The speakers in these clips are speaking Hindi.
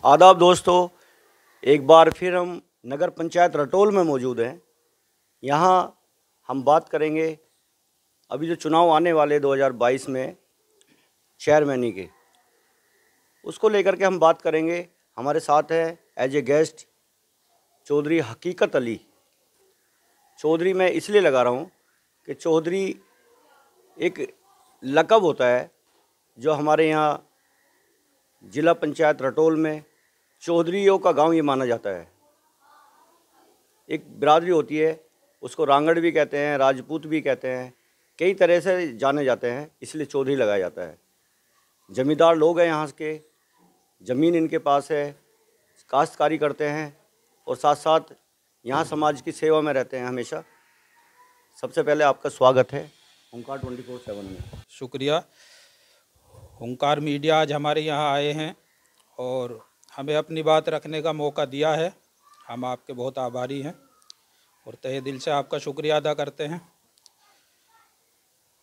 आदाब दोस्तों, एक बार फिर हम नगर पंचायत रटोल में मौजूद हैं। यहाँ हम बात करेंगे अभी जो चुनाव आने वाले 2022 में चेयरमैनी के, उसको लेकर के हम बात करेंगे। हमारे साथ है एज ए गेस्ट चौधरी हकीकत अली। चौधरी मैं इसलिए लगा रहा हूँ कि चौधरी एक लक़ब होता है जो हमारे यहाँ ज़िला पंचायत रटोल में चौधरियों का गांव ये माना जाता है। एक बिरादरी होती है, उसको रांगड़ भी कहते हैं, राजपूत भी कहते हैं, कई तरह से जाने जाते हैं, इसलिए चौधरी लगाया जाता है। ज़मींदार लोग हैं यहाँ के, ज़मीन इनके पास है, काश्तकारी करते हैं और साथ साथ यहाँ समाज की सेवा में रहते हैं हमेशा। सबसे पहले आपका स्वागत है हुंकार 24/7 में। शुक्रिया। हुंकार मीडिया आज हमारे यहाँ आए हैं और हमें अपनी बात रखने का मौका दिया है। हम आपके बहुत आभारी हैं और तहे दिल से आपका शुक्रिया अदा करते हैं।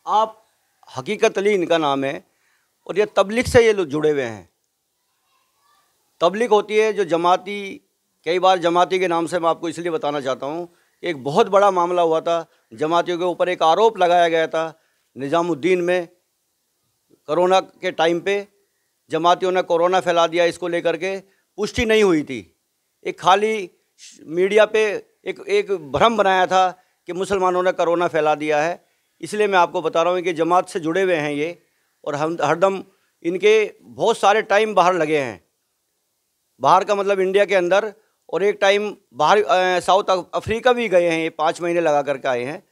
आप हकीकत अली इनका नाम है और ये तबलीग से ये लोग जुड़े हुए हैं। तबलीग होती है जो जमाती, कई बार जमाती के नाम से मैं आपको इसलिए बताना चाहता हूँ, एक बहुत बड़ा मामला हुआ था। जमातियों के ऊपर एक आरोप लगाया गया था निज़ामुद्दीन में, कोरोना के टाइम पे जमातियों ने कोरोना फैला दिया। इसको लेकर के पुष्टि नहीं हुई थी, एक खाली मीडिया पे एक भ्रम बनाया था कि मुसलमानों ने कोरोना फैला दिया है। इसलिए मैं आपको बता रहा हूँ कि जमात से जुड़े हुए हैं ये, और हम हरदम इनके बहुत सारे टाइम बाहर लगे हैं। बाहर का मतलब इंडिया के अंदर, और एक टाइम बाहर साउथ अफ्रीका भी गए हैं। ये 5 महीने लगा करके आए हैं।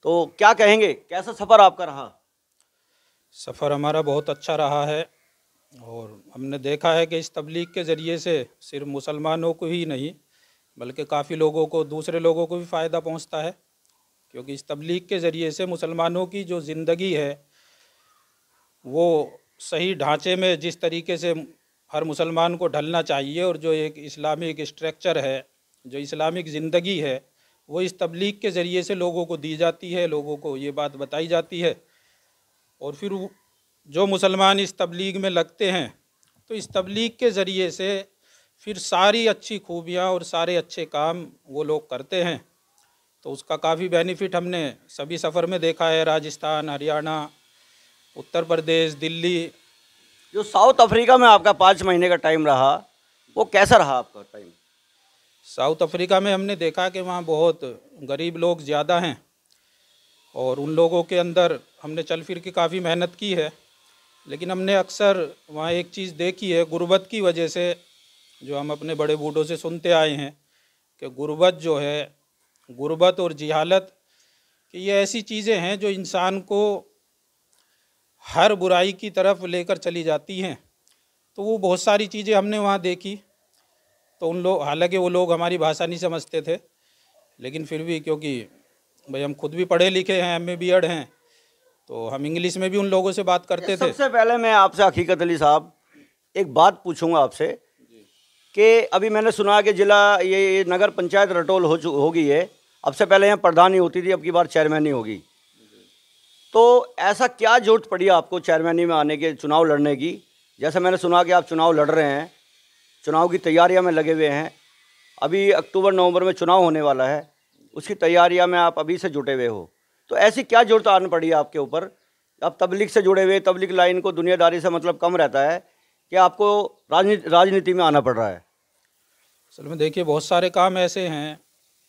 तो क्या कहेंगे, कैसा सफ़र आपका रहा? सफ़र हमारा बहुत अच्छा रहा है और हमने देखा है कि इस तबलीग के ज़रिए से सिर्फ मुसलमानों को ही नहीं बल्कि काफ़ी लोगों को, दूसरे लोगों को भी फ़ायदा पहुंचता है। क्योंकि इस तबलीग के ज़रिए से मुसलमानों की जो ज़िंदगी है वो सही ढांचे में जिस तरीके से हर मुसलमान को ढलना चाहिए, और जो एक इस्लामिक स्ट्रक्चर है, जो इस्लामिक ज़िंदगी है, वो इस तबलीग के ज़रिए से लोगों को दी जाती है, लोगों को ये बात बताई जाती है। और फिर जो मुसलमान इस तबलीग में लगते हैं तो इस तबलीग के ज़रिए से फिर सारी अच्छी खूबियाँ और सारे अच्छे काम वो लोग करते हैं। तो उसका काफ़ी बेनिफिट हमने सभी सफ़र में देखा है। राजस्थान, हरियाणा, उत्तर प्रदेश, दिल्ली। जो साउथ अफ्रीका में आपका 5 महीने का टाइम रहा, वो कैसा रहा आपका टाइम? साउथ अफ्रीका में हमने देखा कि वहाँ बहुत गरीब लोग ज़्यादा हैं और उन लोगों के अंदर हमने चल फिर के काफ़ी मेहनत की है। लेकिन हमने अक्सर वहाँ एक चीज़ देखी है, गुर्बत की वजह से, जो हम अपने बड़े बूढ़ों से सुनते आए हैं कि गुर्बत जो है, गुर्बत और जिहालत, कि ये ऐसी चीज़ें हैं जो इंसान को हर बुराई की तरफ लेकर चली जाती हैं। तो वो बहुत सारी चीज़ें हमने वहाँ देखी। तो उन लोग, हालांकि वो लोग हमारी भाषा नहीं समझते थे, लेकिन फिर भी क्योंकि भाई हम खुद भी पढ़े लिखे हैं, MA BEd हैं, तो हम इंग्लिश में भी उन लोगों से बात करते थे। सबसे पहले मैं आपसे हकीकत अली साहब एक बात पूछूंगा आपसे कि अभी मैंने सुना कि ज़िला ये नगर पंचायत रटोल हो गई है। अब से पहले यहाँ प्रधानी होती थी, अब की बार चेयरमैनी होगी। तो ऐसा क्या जरूरत पड़ी आपको चेयरमैनी में आने के, चुनाव लड़ने की? जैसे मैंने सुना कि आप चुनाव लड़ रहे हैं, चुनाव की तैयारियां में लगे हुए हैं। अभी अक्टूबर नवंबर में चुनाव होने वाला है, उसकी तैयारियां में आप अभी से जुटे हुए हो। तो ऐसी क्या जरूरत आनी पड़ी है आपके ऊपर? आप तबलीग से जुड़े हुए, तबलीग लाइन को दुनियादारी से मतलब कम रहता है कि आपको राजनीति में आना पड़ रहा है? असल में देखिए, बहुत सारे काम ऐसे हैं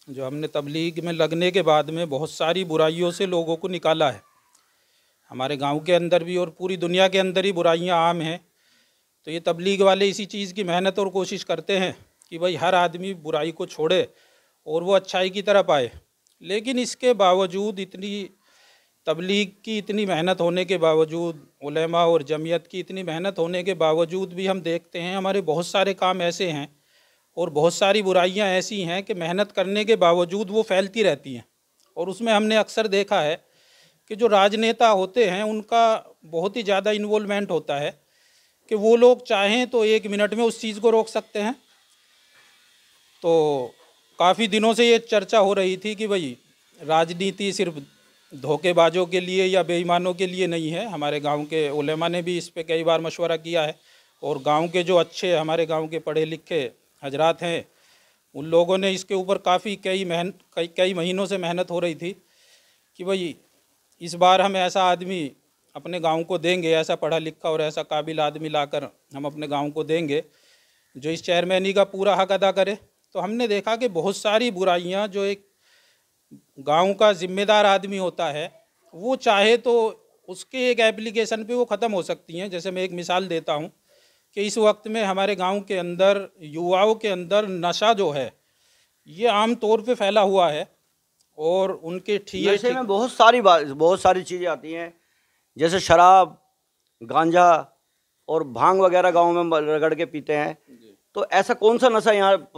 जो हमने तबलीग में लगने के बाद में बहुत सारी बुराइयों से लोगों को निकाला है। हमारे गांव के अंदर भी और पूरी दुनिया के अंदर ही बुराइयां आम हैं। तो ये तबलीग वाले इसी चीज़ की मेहनत और कोशिश करते हैं कि भाई हर आदमी बुराई को छोड़े और वो अच्छाई की तरफ आए। लेकिन इसके बावजूद, इतनी तबलीग की इतनी मेहनत होने के बावजूद, उलेमा और जमीयत की इतनी मेहनत होने के बावजूद भी हम देखते हैं हमारे बहुत सारे काम ऐसे हैं और बहुत सारी बुराइयां ऐसी हैं कि मेहनत करने के बावजूद वो फैलती रहती हैं। और उसमें हमने अक्सर देखा है कि जो राजनेता होते हैं उनका बहुत ही ज़्यादा इन्वॉल्वमेंट होता है कि वो लोग चाहें तो 1 मिनट में उस चीज़ को रोक सकते हैं। तो काफ़ी दिनों से ये चर्चा हो रही थी कि भाई राजनीति सिर्फ धोखेबाजों के लिए या बेईमानों के लिए नहीं है। हमारे गांव के उलेमा ने भी इस पे कई बार मशवरा किया है और गांव के जो अच्छे हमारे गांव के पढ़े लिखे हजरात हैं, उन लोगों ने इसके ऊपर काफ़ी कई महीनों से मेहनत हो रही थी कि भाई इस बार हम ऐसा आदमी अपने गांव को देंगे, ऐसा पढ़ा लिखा और ऐसा काबिल आदमी लाकर हम अपने गांव को देंगे जो इस चेयरमैनी का पूरा हक अदा करे। तो हमने देखा कि बहुत सारी बुराइयां जो एक गांव का जिम्मेदार आदमी होता है वो चाहे तो उसके एक एप्लीकेशन पे वो ख़त्म हो सकती हैं। जैसे मैं एक मिसाल देता हूँ कि इस वक्त में हमारे गांव के अंदर युवाओं के अंदर नशा जो है ये आम तौर पे फैला हुआ है और उनके नशे में बहुत सारी चीज़ें आती हैं, जैसे शराब, गांजा और भांग वगैरह गांव में रगड़ के पीते हैं। तो ऐसा कौन सा नशा यहाँ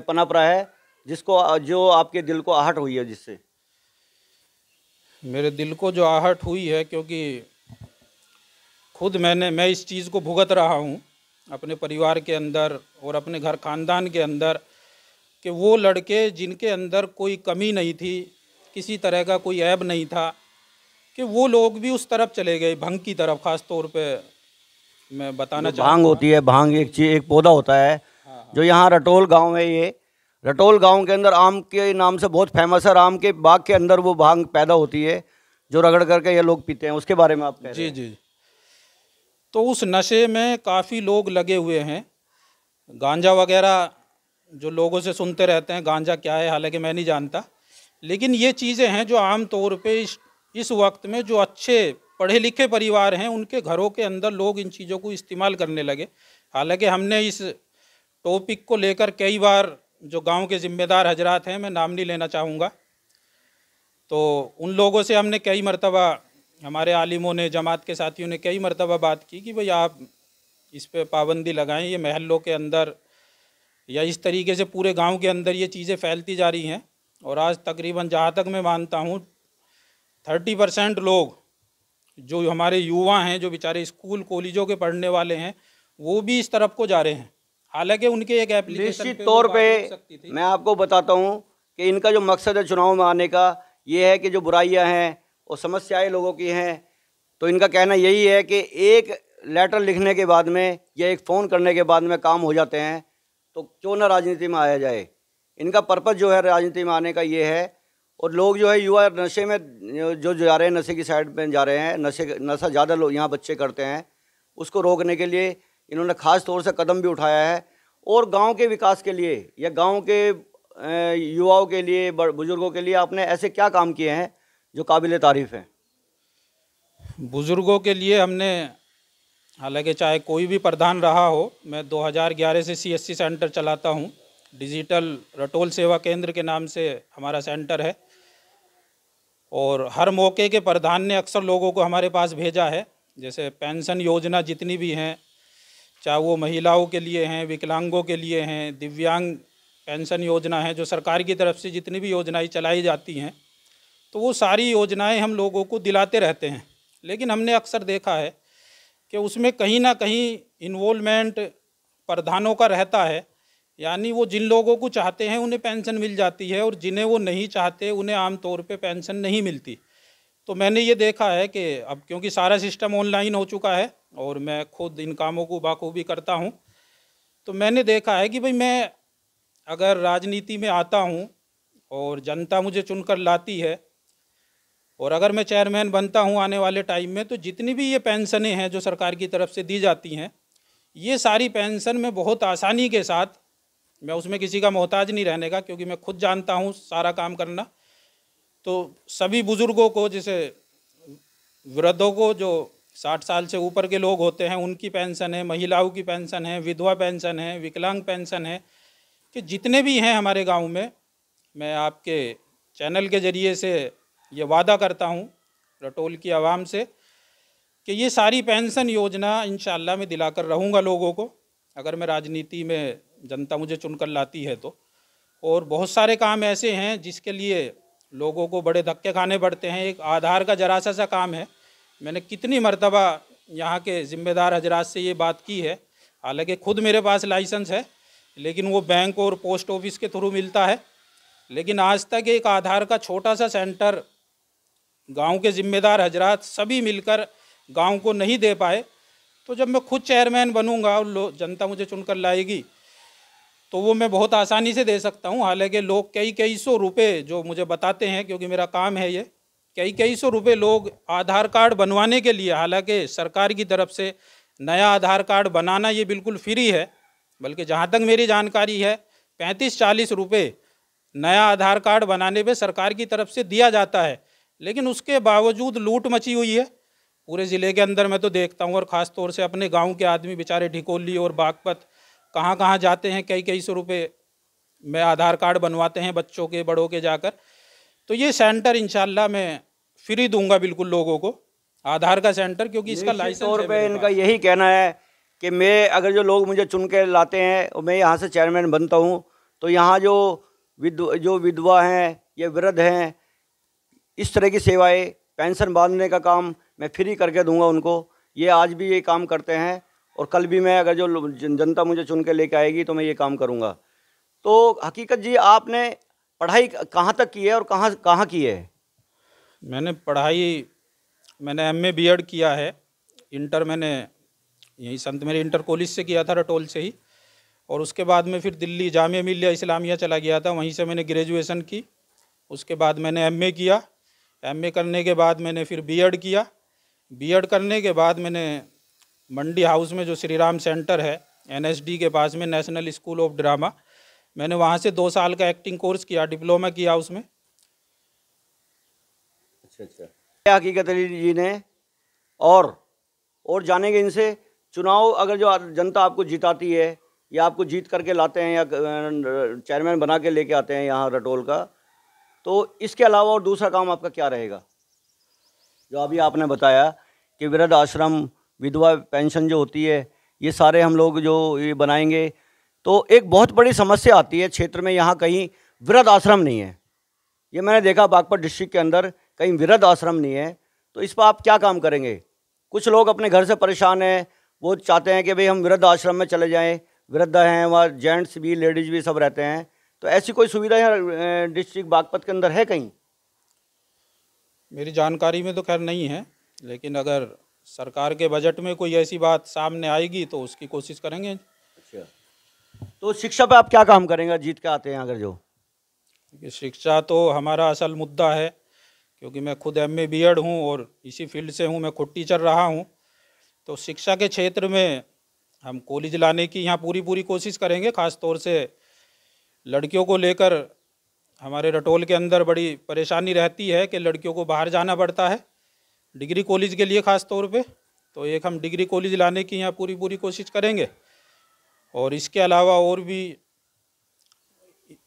पनप रहा है जो आपके दिल को आहट हुई है? जिससे मेरे दिल को जो आहट हुई है, क्योंकि खुद मैं इस चीज़ को भुगत रहा हूँ अपने परिवार के अंदर और अपने घर खानदान के अंदर, कि वो लड़के जिनके अंदर कोई कमी नहीं थी, किसी तरह का कोई ऐब नहीं था, कि वो लोग भी उस तरफ चले गए, भंग की तरफ। ख़ास तौर पे मैं बताना चाहूँगा, भांग होती है, भांग एक पौधा होता है जो यहाँ रटोल गांव है। ये रटोल गांव के अंदर आम के नाम से बहुत फेमस है। आम के बाग के अंदर वो भांग पैदा होती है जो रगड़ करके ये लोग पीते हैं। उसके बारे में आप कह रहे हैं? जी। तो उस नशे में काफ़ी लोग लगे हुए हैं। गांजा वगैरह जो लोगों से सुनते रहते हैं, गांजा क्या है, हालांकि मैं नहीं जानता, लेकिन ये चीज़ें हैं जो आम तौर पे इस वक्त में जो अच्छे पढ़े लिखे परिवार हैं उनके घरों के अंदर लोग इन चीज़ों को इस्तेमाल करने लगे। हालांकि हमने इस टॉपिक को लेकर कई बार जो गांव के ज़िम्मेदार हजरात हैं, मैं नाम नहीं लेना चाहूँगा, तो उन लोगों से हमने कई मरतबा, हमारे आलिमों ने, जमात के साथियों ने कई मरतबा बात की कि भाई आप इस पे पाबंदी लगाएं। ये महल्लों के अंदर या इस तरीके से पूरे गांव के अंदर ये चीज़ें फैलती जा रही हैं और आज तकरीबन, जहाँ तक मैं मानता हूँ, 30% लोग जो हमारे युवा हैं, जो बेचारे स्कूल कॉलेजों के पढ़ने वाले हैं, वो भी इस तरफ को जा रहे हैं। हालांकि उनके एक एप्लीकेशन निश्चित तौर पे मैं आपको बताता हूँ कि इनका जो मकसद है चुनाव में आने का, ये है कि जो बुराइयां हैं और समस्याएं लोगों की हैं, तो इनका कहना यही है कि एक लेटर लिखने के बाद में या एक फ़ोन करने के बाद में काम हो जाते हैं, तो क्यों ना राजनीति में आया जाए। इनका पर्पज़ जो है राजनीति में आने का ये है। और लोग जो है युवा नशे में जो जा रहे हैं, नशे की साइड में जा रहे हैं, नशा ज़्यादा लोग यहाँ बच्चे करते हैं, उसको रोकने के लिए इन्होंने ख़ास तौर से कदम भी उठाया है। और गांव के विकास के लिए या गांव के युवाओं के लिए, बुजुर्गों के लिए आपने ऐसे क्या काम किए हैं जो काबिल तारीफ़ हैं? बुज़ुर्गों के लिए हमने, हालांकि चाहे कोई भी प्रधान रहा हो, मैं 2011 से CSC सेंटर चलाता हूं। डिजिटल रटोल सेवा केंद्र के नाम से हमारा सेंटर है और हर मौके के प्रधान ने अक्सर लोगों को हमारे पास भेजा है। जैसे पेंशन योजना जितनी भी हैं, चाहे वो महिलाओं के लिए हैं, विकलांगों के लिए हैं, दिव्यांग पेंशन योजना है, जो सरकार की तरफ से जितनी भी योजनाएं चलाई जाती हैं, तो वो सारी योजनाएं हम लोगों को दिलाते रहते हैं। लेकिन हमने अक्सर देखा है कि उसमें कहीं ना कहीं इन्वॉल्वमेंट प्रधानों का रहता है, यानी वो जिन लोगों को चाहते हैं उन्हें पेंशन मिल जाती है और जिन्हें वो नहीं चाहते उन्हें आम तौर पे पेंशन नहीं मिलती। तो मैंने ये देखा है कि अब क्योंकि सारा सिस्टम ऑनलाइन हो चुका है और मैं खुद इन कामों को बाखूबी करता हूँ, तो मैंने देखा है कि भाई मैं अगर राजनीति में आता हूँ और जनता मुझे चुनकर लाती है और अगर मैं चेयरमैन बनता हूँ आने वाले टाइम में, तो जितनी भी ये पेंशनें हैं जो सरकार की तरफ से दी जाती हैं, ये सारी पेंशन में बहुत आसानी के साथ, मैं उसमें किसी का मोहताज नहीं रहने का, क्योंकि मैं खुद जानता हूँ सारा काम करना। तो सभी बुज़ुर्गों को, जैसे वृद्धों को, जो 60 साल से ऊपर के लोग होते हैं, उनकी पेंशन है, महिलाओं की पेंशन है, विधवा पेंशन है, विकलांग पेंशन है, कि जितने भी हैं हमारे गांव में, मैं आपके चैनल के ज़रिए से ये वादा करता हूँ रटोल की आवाम से कि ये सारी पेंशन योजना इंशाअल्लाह मैं दिलाकर रहूँगा लोगों को, अगर मैं राजनीति में जनता मुझे चुनकर लाती है तो। और बहुत सारे काम ऐसे हैं जिसके लिए लोगों को बड़े धक्के खाने पड़ते हैं। एक आधार का जरा सा काम है, मैंने कितनी मरतबा यहाँ के ज़िम्मेदार हजरात से ये बात की है, हालांकि खुद मेरे पास लाइसेंस है, लेकिन वो बैंक और पोस्ट ऑफिस के थ्रू मिलता है। लेकिन आज तक एक आधार का छोटा सा सेंटर गांव के ज़िम्मेदार हजरात सभी मिलकर गांव को नहीं दे पाए। तो जब मैं खुद चेयरमैन बनूंगा और जनता मुझे चुनकर लाएगी तो वो मैं बहुत आसानी से दे सकता हूँ। हालांकि लोग कई सौ रुपये जो मुझे बताते हैं, क्योंकि मेरा काम है ये, कई सौ रुपये लोग आधार कार्ड बनवाने के लिए, हालांकि सरकार की तरफ से नया आधार कार्ड बनाना ये बिल्कुल फ्री है, बल्कि जहाँ तक मेरी जानकारी है 35-40 रुपये नया आधार कार्ड बनाने पे सरकार की तरफ से दिया जाता है। लेकिन उसके बावजूद लूट मची हुई है पूरे ज़िले के अंदर। मैं तो देखता हूँ, और ख़ास तौर से अपने गांव के आदमी बेचारे ढिकोली और बागपत कहाँ जाते हैं, कई सौ रुपये में आधार कार्ड बनवाते हैं बच्चों के बड़ों के जाकर। तो ये सेंटर इंशाल्लाह मैं फ्री दूंगा बिल्कुल लोगों को, आधार का सेंटर, क्योंकि इसका लाइसेंस तौर पे इनका यही कहना है कि मैं अगर जो लोग मुझे चुन के लाते हैं और मैं यहाँ से चेयरमैन बनता हूँ तो यहाँ जो विधवा हैं या वृद्ध हैं, इस तरह की सेवाएं, पेंशन बांधने का काम मैं फ्री करके दूंगा उनको। ये आज भी ये काम करते हैं और कल भी मैं अगर जो जनता मुझे चुन के लेके आएगी तो मैं ये काम करूंगा। तो हकीकत जी, आपने पढ़ाई कहाँ तक की है और कहाँ की है? मैंने एमए बीएड किया है। इंटर मैंने यही संत मेरी इंटर कॉलेज से किया था, रटोल से ही, और उसके बाद में फिर दिल्ली जामिया मिल्लिया इस्लामिया चला गया था, वहीं से मैंने ग्रेजुएशन की। उसके बाद मैंने एमए किया, एमए करने के बाद मैंने फिर बीएड किया। बीएड करने के बाद मैंने मंडी हाउस में जो श्री राम सेंटर है एनएसडी के पास में, नेशनल स्कूल ऑफ ड्रामा, मैंने वहाँ से 2 साल का एक्टिंग कोर्स किया, डिप्लोमा किया उसमें। अच्छा। हकीकत अली जी ने और जानेंगे इनसे, चुनाव अगर जो जनता आपको जिताती है या आपको जीत करके लाते हैं या चेयरमैन बना के लेके आते हैं यहाँ रटोल का, तो इसके अलावा और दूसरा काम आपका क्या रहेगा? जो अभी आपने बताया कि वृद्ध आश्रम, विधवा पेंशन जो होती है, ये सारे हम लोग जो ये बनाएंगे। तो एक बहुत बड़ी समस्या आती है क्षेत्र में, यहाँ कहीं वृद्ध आश्रम नहीं है। ये मैंने देखा बागपत डिस्ट्रिक्ट के अंदर कहीं वृद्ध आश्रम नहीं है। तो इस पर आप क्या काम करेंगे? कुछ लोग अपने घर से परेशान हैं, वो चाहते हैं कि भाई हम वृद्ध आश्रम में चले जाएं, वृद्ध हैं वहाँ, जेंट्स भी लेडीज़ भी सब रहते हैं। तो ऐसी कोई सुविधा यहाँ डिस्ट्रिक्ट बागपत के अंदर है कहीं? मेरी जानकारी में तो खैर नहीं है, लेकिन अगर सरकार के बजट में कोई ऐसी बात सामने आएगी तो उसकी कोशिश करेंगे। अच्छा, तो शिक्षा पे आप क्या काम करेंगे जीत के आते हैं अगर जो? शिक्षा तो हमारा असल मुद्दा है, क्योंकि मैं खुद एमए बीएड हूँ और इसी फील्ड से हूँ, मैं खुद टीचर रहा हूँ। तो शिक्षा के क्षेत्र में हम कॉलेज लाने की यहाँ पूरी कोशिश करेंगे। ख़ास तौर से लड़कियों को लेकर हमारे रटोल के अंदर बड़ी परेशानी रहती है कि लड़कियों को बाहर जाना पड़ता है डिग्री कॉलेज के लिए ख़ास तौर पे। तो एक हम डिग्री कॉलेज लाने की यहाँ पूरी कोशिश करेंगे, और इसके अलावा और भी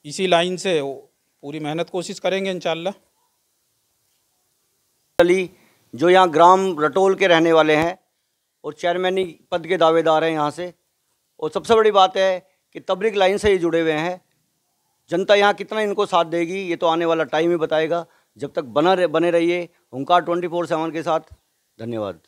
इसी लाइन से पूरी मेहनत कोशिश करेंगे इंशाल्लाह। अली जो यहाँ ग्राम रटोल के रहने वाले हैं और चेयरमैनी पद के दावेदार हैं यहाँ से, और सबसे बड़ी बात है कि तबलीग लाइन से ये जुड़े हुए हैं। जनता यहाँ कितना इनको साथ देगी ये तो आने वाला टाइम ही बताएगा। जब तक बने रहिए ओंकार 24/7 के साथ। धन्यवाद।